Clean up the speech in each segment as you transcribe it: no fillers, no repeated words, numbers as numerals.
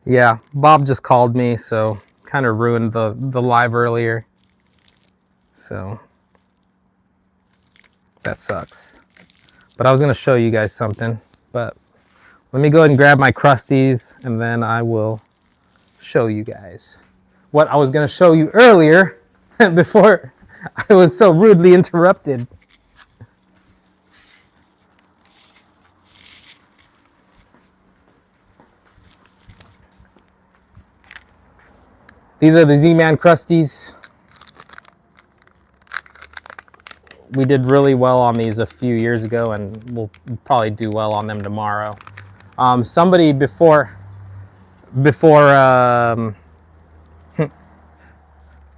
Yeah, Bob just called me, so kind of ruined the live earlier. So that sucks. But I was going to show you guys something. But let me go ahead and grab my Crusties, and then I will show you guys what I was going to show you earlier before I was so rudely interrupted. These are the Z-Man Crusties. We did really well on these a few years ago, and we'll probably do well on them tomorrow. Somebody before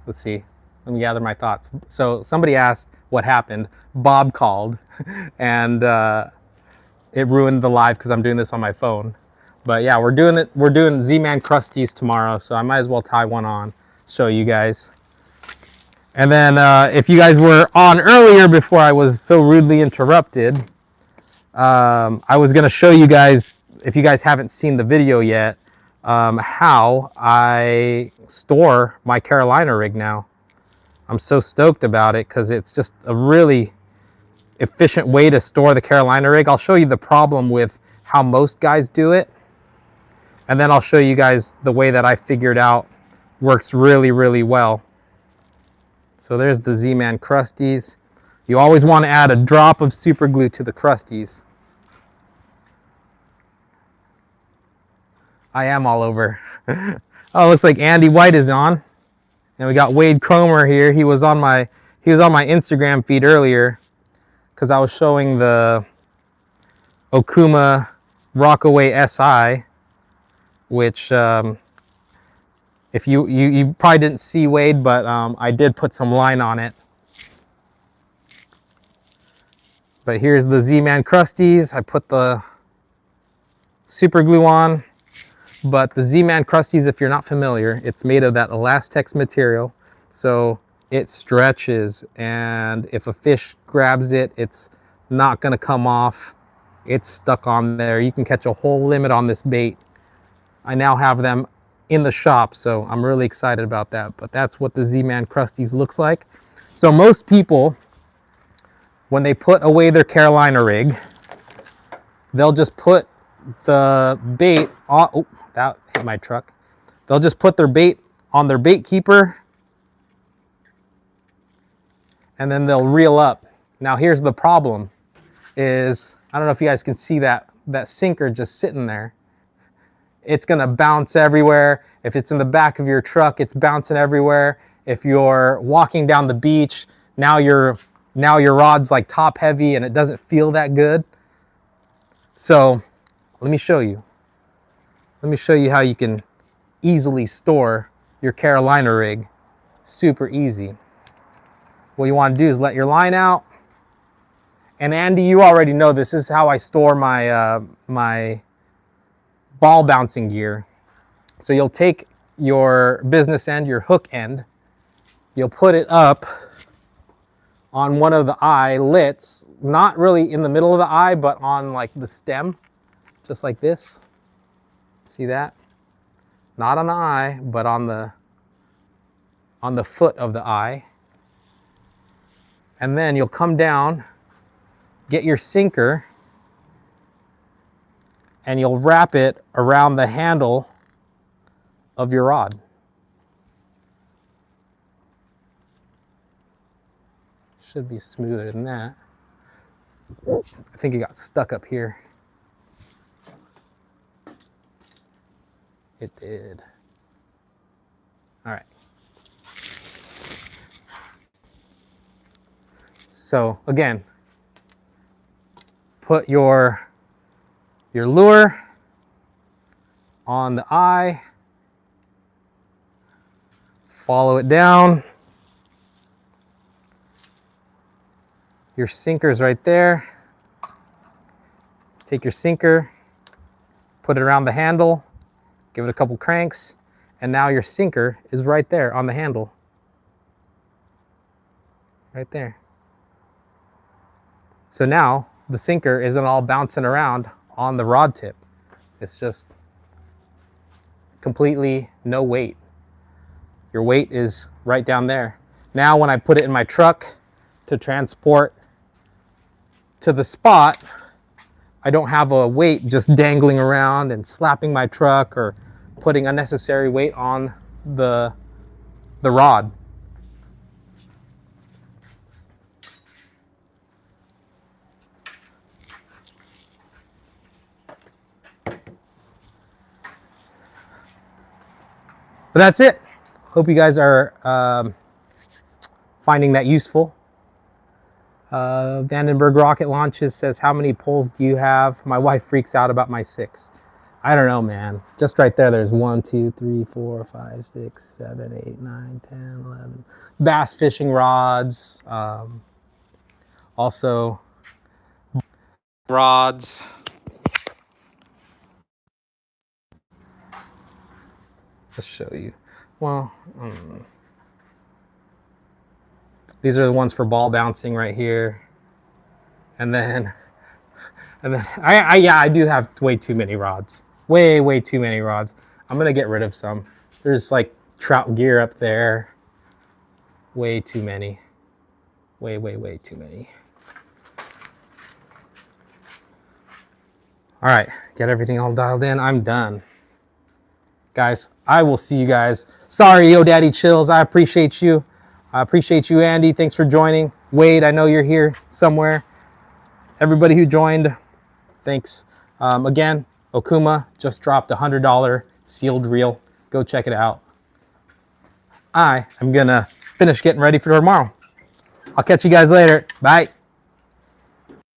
let's see, let me gather my thoughts. So somebody asked what happened. Bob called, and it ruined the live because I'm doing this on my phone. But yeah, we're doing Z-Man Crusties tomorrow, so I might as well tie one on, show you guys. And then if you guys were on earlier before I was so rudely interrupted, I was going to show you guys, if you guys haven't seen the video yet, how I store my Carolina rig now. I'm so stoked about it because it's just a really efficient way to store the Carolina rig. I'll show you the problem with how most guys do it, and then I'll show you guys the way that I figured out works really, really well. So there's the Z-Man Crusties. You always want to add a drop of super glue to the Crusties. I am all over. Oh, looks like Andy White is on. And we got Wade Cromer here. He was on my Instagram feed earlier because I was showing the Okuma Rockaway SI, which if you probably didn't see Wade, but I did put some line on it. But here's the Z-Man Crusties. I put the super glue on. But the Z-Man Crusties, if you're not familiar, it's made of that Elastex material. So it stretches, and if a fish grabs it, it's not going to come off. It's stuck on there. You can catch a whole limit on this bait. I now have them in the shop, so I'm really excited about that. But that's what the Z-Man Crusties looks like. So most people, when they put away their Carolina rig, they'll just put the bait on. Oh, that hit my truck. They'll just put their bait on their bait keeper, and then they'll reel up. Now here's the problem is, I don't know if you guys can see that sinker just sitting there. It's gonna bounce everywhere. If it's in the back of your truck, it's bouncing everywhere. If you're walking down the beach, now your rod's like top heavy and it doesn't feel that good. So let me show you. Let me show you how you can easily store your Carolina rig. Super easy. What you want to do is let your line out. And Andy, you already know this is how I store my my ball bouncing gear. So you'll take your business end, your hook end, you'll put it up on one of the eyelets, not really in the middle of the eye, but on like the stem, just like this. See that? Not on the eye, but on the foot of the eye. And then you'll come down, get your sinker, and you'll wrap it around the handle of your rod. Should be smoother than that. I think it got stuck up here. It did. All right. So again, put your lure on the eye, follow it down. Your sinker's right there. Take your sinker, put it around the handle, give it a couple cranks, and now your sinker is right there on the handle. Right there. So now the sinker isn't all bouncing around on the rod tip. It's just completely no weight. Your weight is right down there. Now when I put it in my truck to transport to the spot, I don't have a weight just dangling around and slapping my truck or putting unnecessary weight on the rod. But that's it. Hope you guys are finding that useful. Vandenberg Rocket Launches says, how many poles do you have? My wife freaks out about my 6. I don't know, man. Just right there, there's 1, 2, 3, 4, 5, 6, 7, 8, 9, 10, 11. Bass fishing rods. Also, rods. Let's show you. Well, these are the ones for ball bouncing right here. And then I do have way too many rods. Way too many rods. I'm gonna get rid of some. There's like trout gear up there. Way too many. Way too many. All right, get everything all dialed in. I'm done. Guys, I will see you guys. Sorry, Yo Daddy Chills. I appreciate you. I appreciate you, Andy. Thanks for joining. Wade, I know you're here somewhere. Everybody who joined, thanks. Again, Okuma just dropped a $100 sealed reel. Go check it out. I am gonna finish getting ready for tomorrow. I'll catch you guys later. Bye.